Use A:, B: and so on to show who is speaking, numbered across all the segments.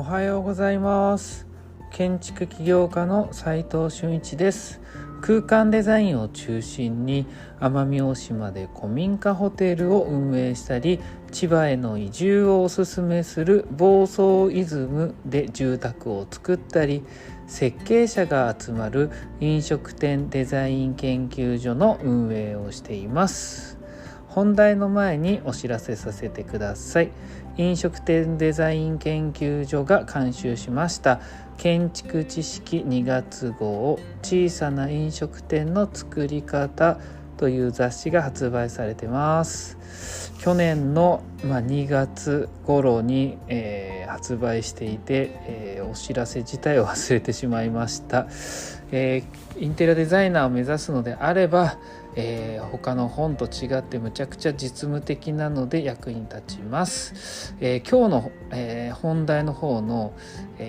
A: おはようございます。建築起業家の斉藤俊一です。空間デザインを中心に奄美大島で古民家ホテルを運営したり、千葉への移住をおすすめする房総イズムで住宅を作ったり、設計者が集まる飲食店デザイン研究所の運営をしています。本題の前にお知らせさせてください。飲食店デザイン研究所が監修しました建築知識2月号小さな飲食店の作り方という雑誌が発売されてます。去年の2月頃に、発売していて、お知らせ自体を忘れてしまいました。インテリアデザイナーを目指すのであれば、他の本と違ってむちゃくちゃ実務的なので役に立ちます。今日の、本題の方の、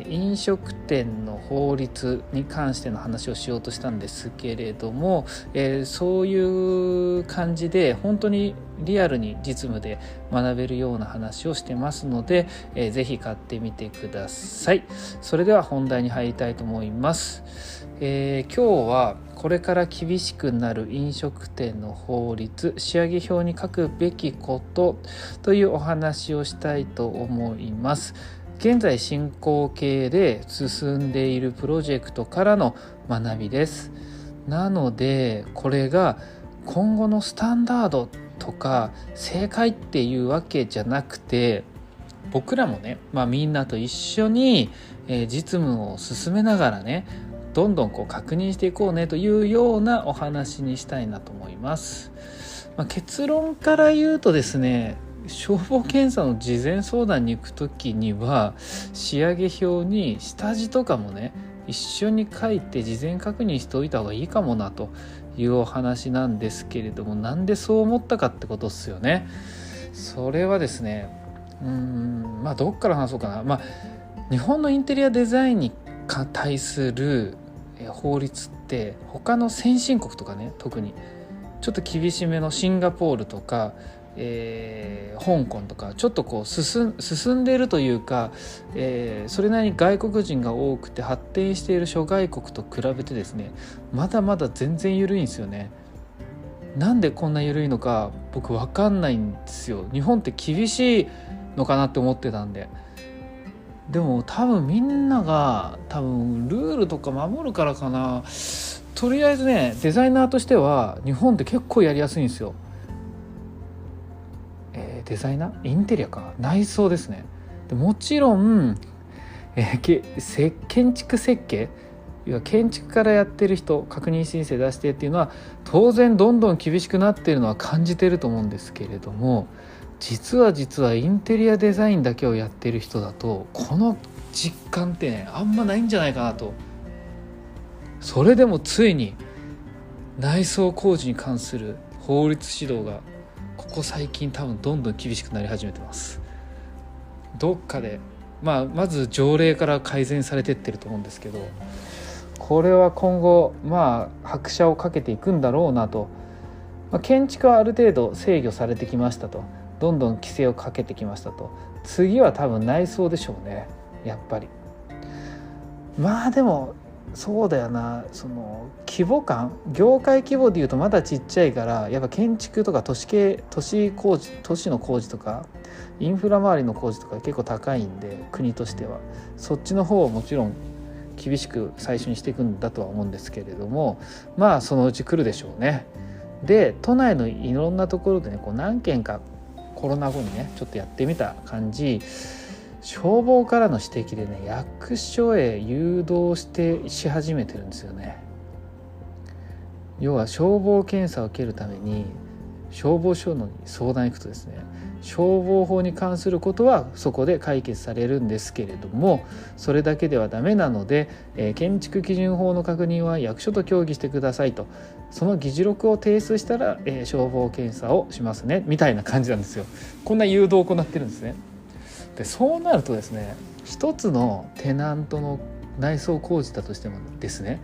A: 飲食店の法律に関しての話をしようとしたんですけれども、そういう感じで本当にリアルに実務で学べるような話をしてますので、ぜひ買ってみてください。それでは本題に入りたいと思います。今日はこれから厳しくなる飲食店の法律、仕上げ表に書くべきことというお話をしたいと思います。現在進行形で進んでいるプロジェクトからの学びです。なのでこれが今後のスタンダードとか正解っていうわけじゃなくて、僕らもね、みんなと一緒に実務を進めながらね、どんどん確認していこうねというようなお話にしたいなと思います。結論から言うとですね、消防検査の事前相談に行くときには仕上げ表に下地とかもね一緒に書いて事前確認しておいた方がいいかもなというお話なんですけれども、なんでそう思ったかってことですよね。それはですね、どっから話そうかな。日本のインテリアデザインに対する法律って他の先進国とかね、特にちょっと厳しめのシンガポールとか、香港とかちょっと進んでいるというか、それなりに外国人が多くて発展している諸外国と比べてですね、まだまだ全然緩いんですよね。なんでこんな緩いのか僕分かんないんですよ。日本って厳しいのかなって思ってたんで。でも多分みんながルールとか守るからかな。とりあえずね、デザイナーとしては日本って結構やりやすいんですよ。デザイナー、インテリアか、内装ですね。でもちろん、建築設計、建築からやってる人、確認申請出してっていうのは当然どんどん厳しくなっているのは感じてると思うんですけれども、実はインテリアデザインだけをやってる人だとこの実感ってねあんまないんじゃないかなと。それでもついに内装工事に関する法律指導がここ最近多分どんどん厳しくなり始めてます。どっかでまず条例から改善されてってると思うんですけど、これは今後拍車をかけていくんだろうなと。建築はある程度制御されてきましたと、どんどん規制をかけてきましたと。次は多分内装でしょうね、やっぱり。でもそうだよな、その規模感、業界規模でいうとまだちっちゃいから、やっぱ建築とか都市の工事とかインフラ周りの工事とか結構高いんで、国としてはそっちの方はもちろん厳しく最初にしていくんだとは思うんですけれども、そのうち来るでしょうね。で、都内のいろんなところでね、何件かコロナ後にねちょっとやってみた感じ、消防からの指摘でね役所へ誘導し始めてるんですよね。要は消防検査を受けるために消防署に相談行くとですね、消防法に関することはそこで解決されるんですけれども、それだけではダメなので、建築基準法の確認は役所と協議してくださいと、その議事録を提出したら、消防検査をしますねみたいな感じなんですよ。こんな誘導を行ってるんですね。でそうなるとですね、一つのテナントの内装工事だとしてもですね、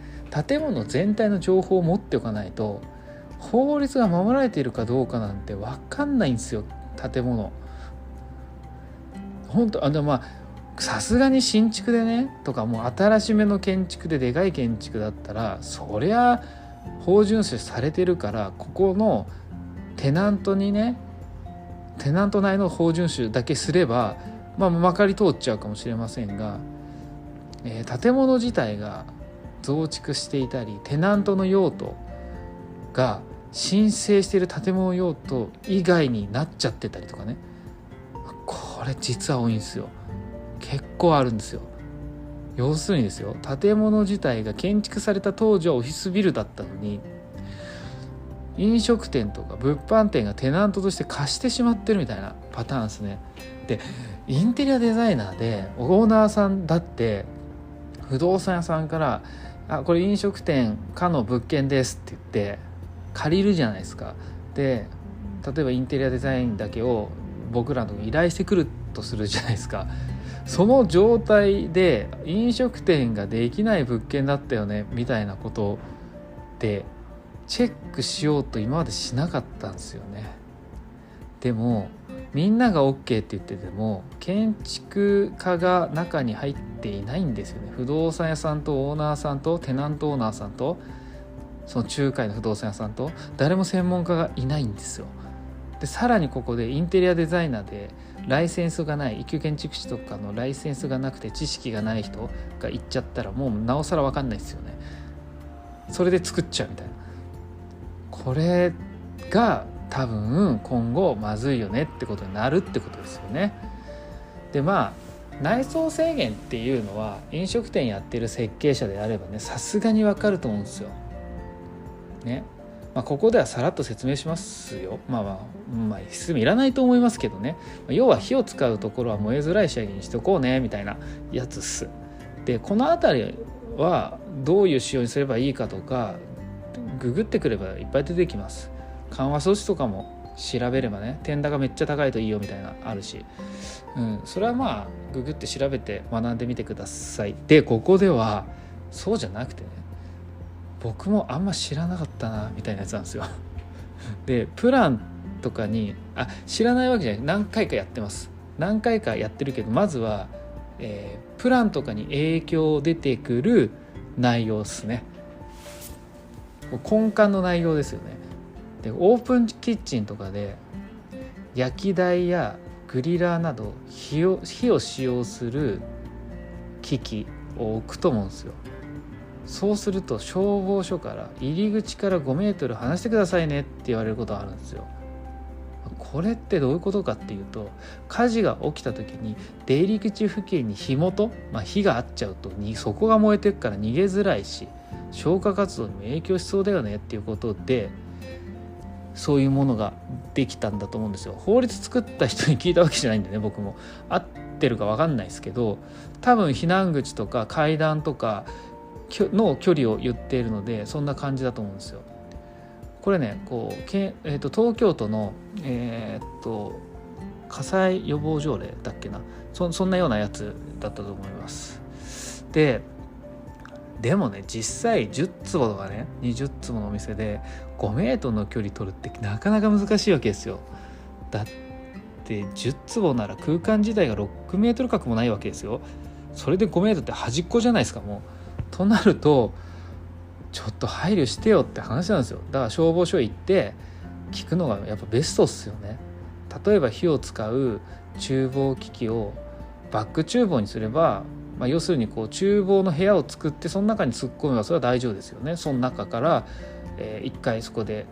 A: 建物全体の情報を持っておかないと法律が守られているかどうかなんて分かんないんですよ。建物本当さすがに新築でねとかもう新しめの建築ででかい建築だったらそりゃ法遵守されてるからここのテナントにねテナント内の法遵守だけすればまかり通っちゃうかもしれませんが、建物自体が増築していたりテナントの用途が申請している建物用途以外になっちゃってたりとかね、これ実は多いんですよ。結構あるんですよ。要するにですよ、建物自体が建築された当時はオフィスビルだったのに飲食店とか物販店がテナントとして貸してしまってるみたいなパターンですね。でインテリアデザイナーでオーナーさんだって不動産屋さんからこれ飲食店かの物件ですって言って借りるじゃないですか。で例えばインテリアデザインだけを僕らの依頼してくるとするじゃないですか。その状態で飲食店ができない物件だったよねみたいなことでチェックしようと今までしなかったんですよね。でもみんなが OK って言ってても建築家が中に入っていないんですよね。不動産屋さんとオーナーさんとテナントオーナーさんとその仲介の不動産屋さんと誰も専門家がいないんですよ。でさらにここでインテリアデザイナーでライセンスがない一級建築士とかのライセンスがなくて知識がない人が行っちゃったらもうなおさら分かんないですよね。それで作っちゃうみたいな、これが多分今後まずいよねってことになるってことですよね。で内装制限っていうのは飲食店やってる設計者であればねさすがに分かると思うんですよね。ここではさらっと説明しますよ。説明いらないと思いますけどね。要は火を使うところは燃えづらい仕上げにしとこうねみたいなやつっす。でこのあたりはどういう仕様にすればいいかとかググってくればいっぱい出てきます。緩和装置とかも調べればね天高めっちゃ高いといいよみたいなあるし、それはググって調べて学んでみてください。でここではそうじゃなくてね、僕もあんま知らなかったなみたいなやつなんですよ。でプランとかに知らないわけじゃない、何回かやってます。何回かやってるけどまずは、プランとかに影響出てくる内容ですね。根幹の内容ですよね。でオープンキッチンとかで焼き台やグリラーなど火を使用する機器を置くと思うんですよ。そうすると消防署から入り口から5メートル離してくださいねって言われることがあるんですよ。これってどういうことかっていうと、火事が起きた時に出入り口付近に火元、火があっちゃうとそこが燃えてるから逃げづらいし消火活動にも影響しそうだよねっていうことでそういうものができたんだと思うんですよ。法律作った人に聞いたわけじゃないんでね、僕も合ってるか分かんないですけど、多分避難口とか階段とかの距離を言っているのでそんな感じだと思うんですよ。これね東京都の、火災予防条例だっけな、そんなようなやつだったと思います。でもね実際10坪とかね20坪のお店で5メートルの距離取るってなかなか難しいわけですよ。だって10坪なら空間自体が6メートル角もないわけですよ。それで5メートルって端っこじゃないですか。もうとなるとちょっと配慮してよって話なんですよ。だから消防署行って聞くのがやっぱベストっすよね。例えば火を使う厨房機器をバック厨房にすれば、要するに厨房の部屋を作ってその中に突っ込めばそれは大丈夫ですよね。その中から、一回そこで、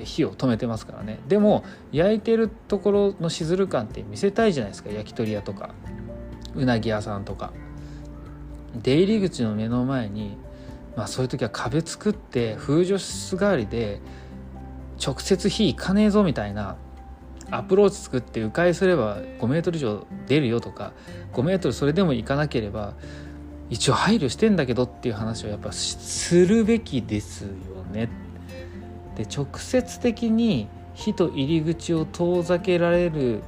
A: 火を止めてますからね。でも焼いてるところのシズル感って見せたいじゃないですか。焼き鳥屋とかうなぎ屋さんとか出入り口の目の前に、そういう時は壁作って風除室代わりで直接火いかねえぞみたいなアプローチ作って迂回すれば5メートル以上出るよとか、5メートルそれでも行かなければ一応配慮してんだけどっていう話をやっぱするべきですよね。で直接的に火と入り口を遠ざけられる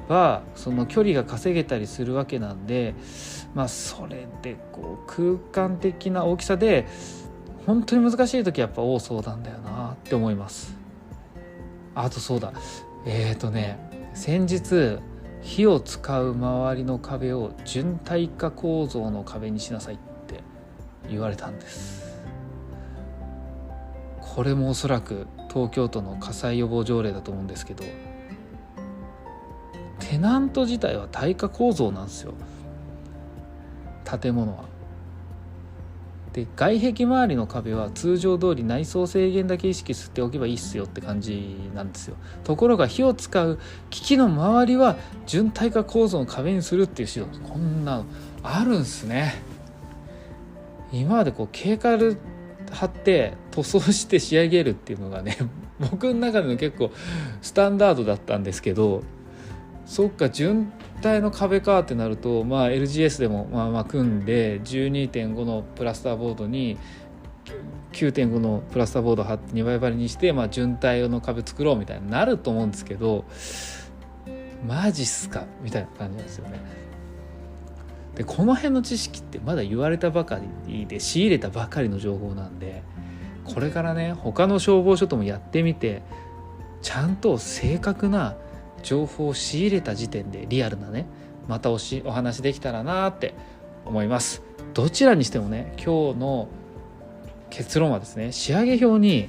A: はその距離が稼げたりするわけなんで、それで空間的な大きさで本当に難しい時はやっぱ多そうなんだよなって思います。あとそうだ先日火を使う周りの壁を準耐火構造の壁にしなさいって言われたんです。これもおそらく東京都の火災予防条例だと思うんですけど、テナント自体は耐火構造なんですよ、建物は。で、外壁周りの壁は通常通り内装制限だけ意識しておけばいいっすよって感じなんですよ。ところが火を使う機器の周りは準耐火構造の壁にするっていう指導、こんなのあるんすね。今までケーカル貼って塗装して仕上げるっていうのがね、僕の中での結構スタンダードだったんですけど、そっか、準耐の壁かってなると、LGS でも組んで 12.5 のプラスターボードに 9.5 のプラスターボードを貼って2倍張りにして、準耐の壁作ろうみたいになると思うんですけど、マジっすかみたいな感じなんですよね。で、この辺の知識ってまだ言われたばかりで仕入れたばかりの情報なんで、これからね、他の消防署ともやってみて、ちゃんと正確な情報を仕入れた時点でリアルなね、またお話できたらなって思います。どちらにしてもね、今日の結論はですね、仕上げ表に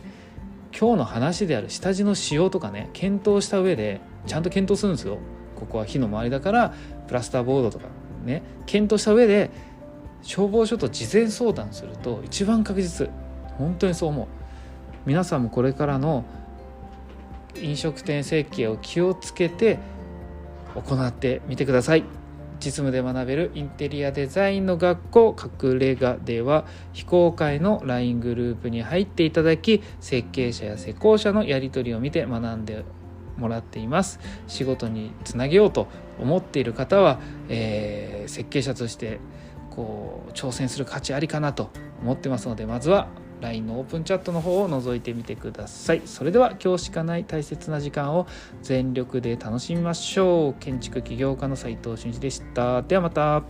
A: 今日の話である下地の使用とかね、検討した上でちゃんと検討するんですよ。ここは火の周りだからプラスターボードとかね、検討した上で消防署と事前相談すると一番確実。本当にそう思う。皆さんもこれからの飲食店設計を気をつけて行ってみてください。実務で学べるインテリアデザインの学校隠れ家では、非公開の LINE グループに入っていただき、設計者や施工者のやり取りを見て学んでもらっています。仕事につなげようと思っている方は、設計者として挑戦する価値ありかなと思ってますので、まずは LINE のオープンチャットの方を覗いてみてください。それでは今日しかない大切な時間を全力で楽しみましょう。建築起業家の斉藤俊一でした。ではまた。